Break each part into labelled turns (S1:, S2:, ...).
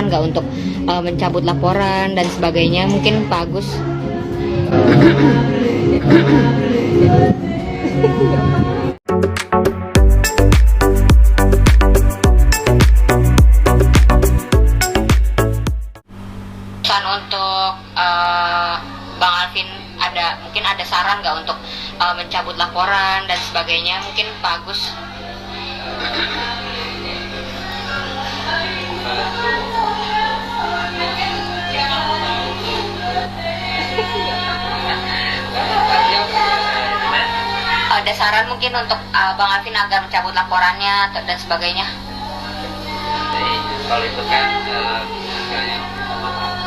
S1: saran nggak untuk mencabut laporan dan sebagainya? Mungkin Pak Agus. Untuk Bang Alvin mungkin ada saran nggak untuk mencabut laporan dan sebagainya? Mungkin Pak Agus. Ada saran mungkin untuk Bang Alvin agar mencabut laporannya dan sebagainya?
S2: Jadi, kalau itu kan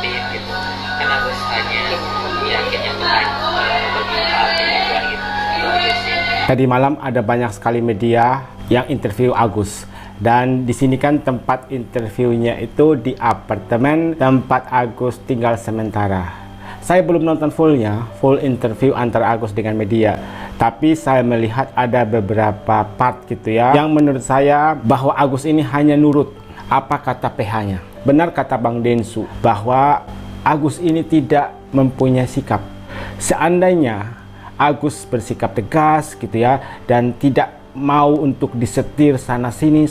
S2: yang gitu, kan harus hanya yakin yang terbaik bagi Alvin juga gitu.
S3: Tadi malam ada banyak sekali media yang interview Agus, dan di sini kan tempat interviewnya itu di apartemen tempat Agus tinggal sementara. Saya belum nonton full interview antara Agus dengan media, tapi saya melihat ada beberapa part gitu ya, yang menurut saya bahwa Agus ini hanya nurut apa kata PH-nya. Benar kata Bang Densu bahwa Agus ini tidak mempunyai sikap. Seandainya Agus bersikap tegas gitu ya, dan tidak mau untuk disetir sana sini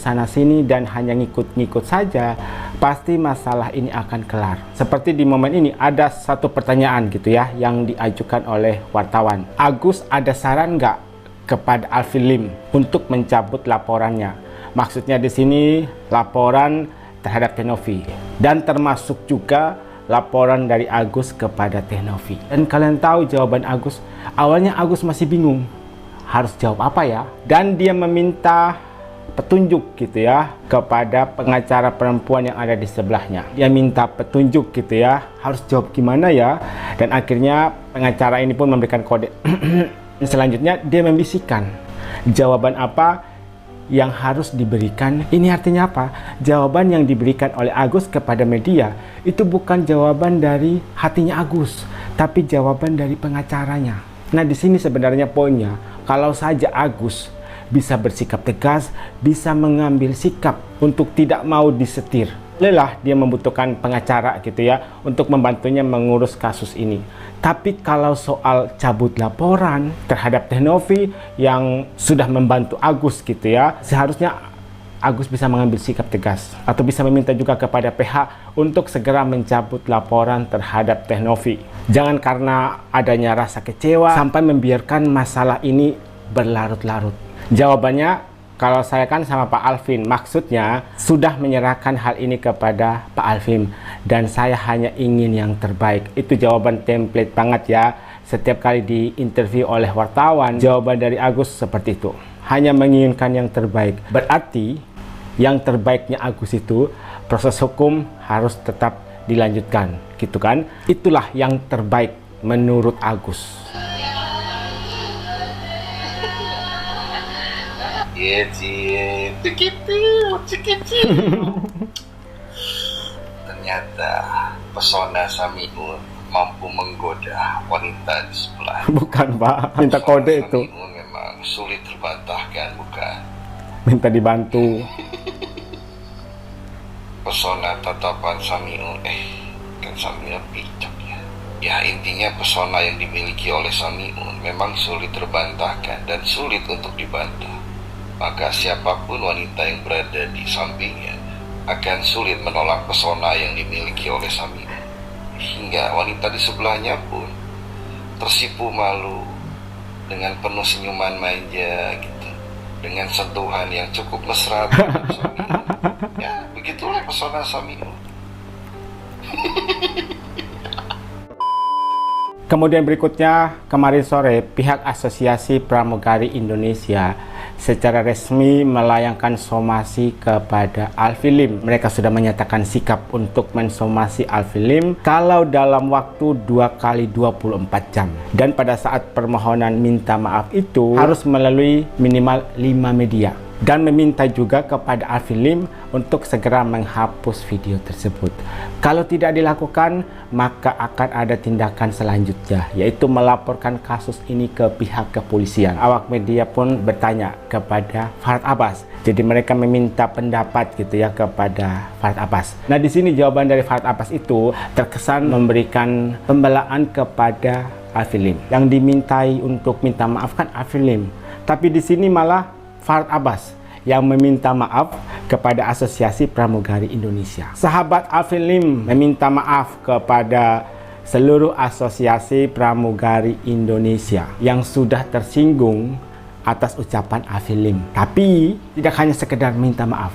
S3: dan hanya ngikut-ngikut saja, pasti masalah ini akan kelar. Seperti di momen ini ada satu pertanyaan gitu ya yang diajukan oleh wartawan. Agus ada saran nggak kepada Alvin Lim untuk mencabut laporannya? Maksudnya di sini laporan terhadap Teh Novi, dan termasuk juga laporan dari Agus kepada Teh Novi. Dan kalian tahu jawaban Agus. Awalnya Agus masih bingung harus jawab apa ya, dan dia meminta petunjuk gitu ya kepada pengacara perempuan yang ada di sebelahnya. Dia minta petunjuk gitu ya, harus jawab gimana ya, dan akhirnya pengacara ini pun memberikan kode. Selanjutnya dia membisikkan jawaban apa yang harus diberikan. Ini artinya apa? Jawaban yang diberikan oleh Agus kepada media itu bukan jawaban dari hatinya Agus, tapi jawaban dari pengacaranya. Nah, di sini sebenarnya poinnya, kalau saja Agus bisa bersikap tegas, bisa mengambil sikap untuk tidak mau disetir, lelah dia membutuhkan pengacara gitu ya untuk membantunya mengurus kasus ini. Tapi kalau soal cabut laporan terhadap Teh Novi yang sudah membantu Agus gitu ya, seharusnya Agus bisa mengambil sikap tegas atau bisa meminta juga kepada PH untuk segera mencabut laporan terhadap Teh Novi. Jangan karena adanya rasa kecewa sampai membiarkan masalah ini berlarut-larut. Jawabannya, kalau saya kan sama Pak Alvin, maksudnya sudah menyerahkan hal ini kepada Pak Alvin dan saya hanya ingin yang terbaik. Itu jawaban template banget ya. Setiap kali diinterview oleh wartawan, jawaban dari Agus seperti itu. Hanya menginginkan yang terbaik. Berarti yang terbaiknya Agus itu proses hukum harus tetap dilanjutkan, gitu kan? Itulah yang terbaik menurut Agus.
S4: Ternyata pesona Samiun mampu menggoda wanita di sebelah.
S3: Bukan Pak, minta kode itu.
S4: Samiun memang sulit terbantahkan, bukan?
S3: Minta dibantu.
S4: Pesona tatapan Samiun, kan Samiun bijak ya. Ya intinya pesona yang dimiliki oleh Samiun memang sulit terbantahkan dan sulit untuk dibantah. Maka siapapun wanita yang berada di sampingnya akan sulit menolak pesona yang dimiliki oleh Samiun. Hingga wanita di sebelahnya pun tersipu malu dengan penuh senyuman manja gitu, dengan sentuhan yang cukup mesra terhadap Samiun. Ya, begitulah pesona Samiun.
S3: Kemudian berikutnya, kemarin sore pihak Asosiasi Pramugari Indonesia secara resmi melayangkan somasi kepada Alvin Lim. Mereka sudah menyatakan sikap untuk mensomasi Alvin Lim kalau dalam waktu 2 kali 24 jam. Dan pada saat permohonan minta maaf itu harus melalui minimal 5 media. dan meminta juga kepada Alfilim untuk segera menghapus video tersebut. Kalau tidak dilakukan, maka akan ada tindakan selanjutnya, yaitu melaporkan kasus ini ke pihak kepolisian. Awak media pun bertanya kepada Farhad Abbas. Jadi mereka meminta pendapat gitu ya kepada Farhad Abbas. Nah, di sini jawaban dari Farhad Abbas itu terkesan memberikan pembelaan kepada Alfilim. Yang dimintai untuk minta maaf kan Alfilim, tapi di sini malah Farhad Abbas yang meminta maaf kepada Asosiasi Pramugari Indonesia. Sahabat Alfilim meminta maaf kepada seluruh Asosiasi Pramugari Indonesia yang sudah tersinggung atas ucapan Alfilim. Tapi tidak hanya sekedar minta maaf,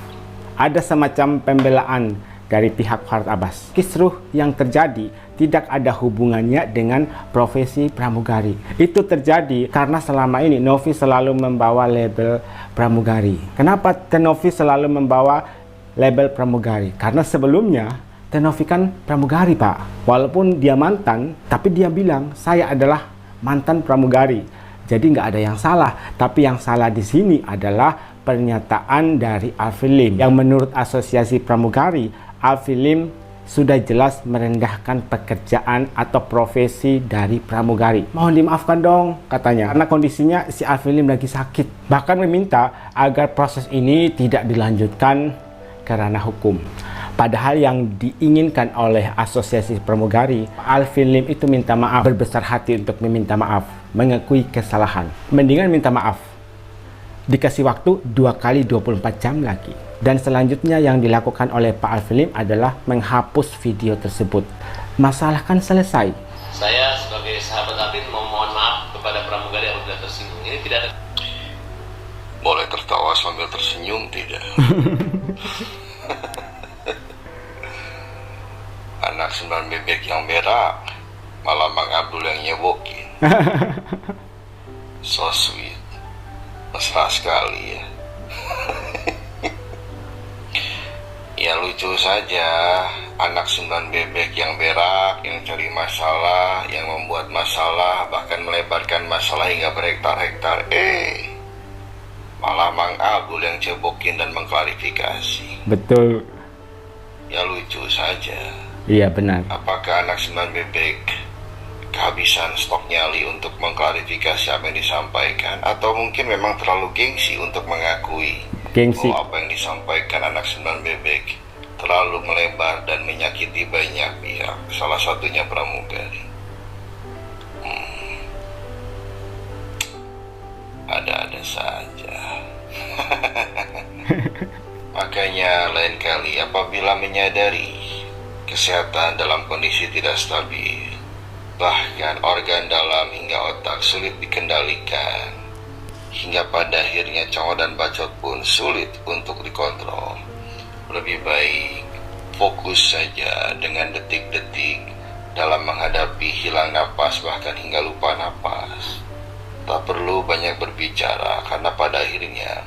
S3: ada semacam pembelaan dari pihak Farhad Abbas. Kisruh yang terjadi tidak ada hubungannya dengan profesi pramugari. Itu terjadi karena selama ini Novi selalu membawa label pramugari. Kenapa Novi selalu membawa label pramugari? Karena sebelumnya Novi kan pramugari, Pak. Walaupun dia mantan, tapi dia bilang saya adalah mantan pramugari. Jadi nggak ada yang salah. Tapi yang salah di sini adalah pernyataan dari Alfilim yang menurut Asosiasi Pramugari, Alfilim sudah jelas merendahkan pekerjaan atau profesi dari pramugari. Mohon dimaafkan dong, katanya, karena kondisinya si Alfilim lagi sakit. Bahkan meminta agar proses ini tidak dilanjutkan karena hukum. Padahal yang diinginkan oleh Asosiasi Pramugari, Alfilim itu minta maaf, berbesar hati untuk meminta maaf, mengakui kesalahan. Mendingan minta maaf, dikasih waktu 2 kali 24 jam lagi. Dan selanjutnya yang dilakukan oleh Pak Alfilim adalah menghapus video tersebut. Masalah kan selesai.
S5: Saya sebagai sahabat Alfilim memohon maaf kepada pramugari yang sudah tersinggung. Ini tidak ada.
S4: Boleh tertawa sambil tersenyum tidak? Anak 9 bebek yang berak, malah Mang Abdul yang nyebokin. So sweet. Mesra sekali ya. Ya lucu saja, anak 9 bebek yang berak, yang cari masalah, yang membuat masalah, bahkan melebarkan masalah hingga berhektar-hektar. Malah Mang Abdul yang cebokin dan mengklarifikasi.
S3: Betul.
S4: Ya lucu saja.
S3: Iya benar.
S4: Apakah anak 9 bebek kehabisan stok nyali untuk mengklarifikasi apa yang disampaikan, atau mungkin memang terlalu gengsi untuk mengakui bahwa apa yang disampaikan anak 9 bebek terlalu melebar dan menyakiti banyak pihak, salah satunya pramugari. Ada-ada saja. Makanya lain kali apabila menyadari kesehatan dalam kondisi tidak stabil, bahkan organ dalam hingga otak sulit dikendalikan, hingga pada akhirnya cowok dan bacot pun sulit untuk dikontrol, lebih baik fokus saja dengan detik-detik dalam menghadapi hilang napas, bahkan hingga lupa napas. Tak perlu banyak berbicara, karena pada akhirnya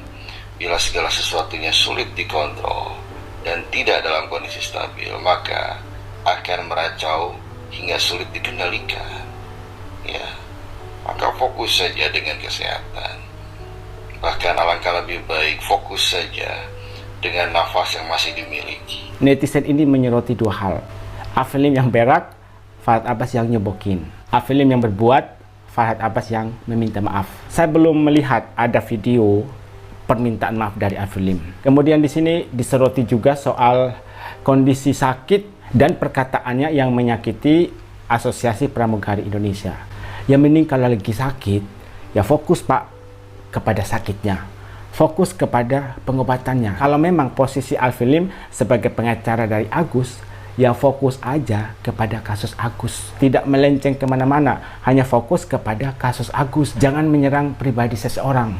S4: bila segala sesuatunya sulit dikontrol dan tidak dalam kondisi stabil, maka akan meracau hingga sulit dikendalikan. Ya, maka fokus saja dengan kesehatan. Bahkan alangkah lebih baik fokus saja dengan nafas yang masih dimiliki.
S3: Netizen ini menyoroti 2 hal. Alfilim yang berak, Farhad Abbas yang nyebokin. Alfilim yang berbuat, Farhad Abbas yang meminta maaf. Saya belum melihat ada video permintaan maaf dari Alfilim. Kemudian di sini disoroti juga soal kondisi sakit dan perkataannya yang menyakiti Asosiasi Pramugari Indonesia. Ya mending kalau lagi sakit, ya fokus Pak kepada sakitnya, fokus kepada pengobatannya. Kalau memang posisi Alfilim sebagai pengacara dari Agus, ya fokus aja kepada kasus Agus, tidak melenceng kemana-mana, hanya fokus kepada kasus Agus, jangan menyerang pribadi seseorang.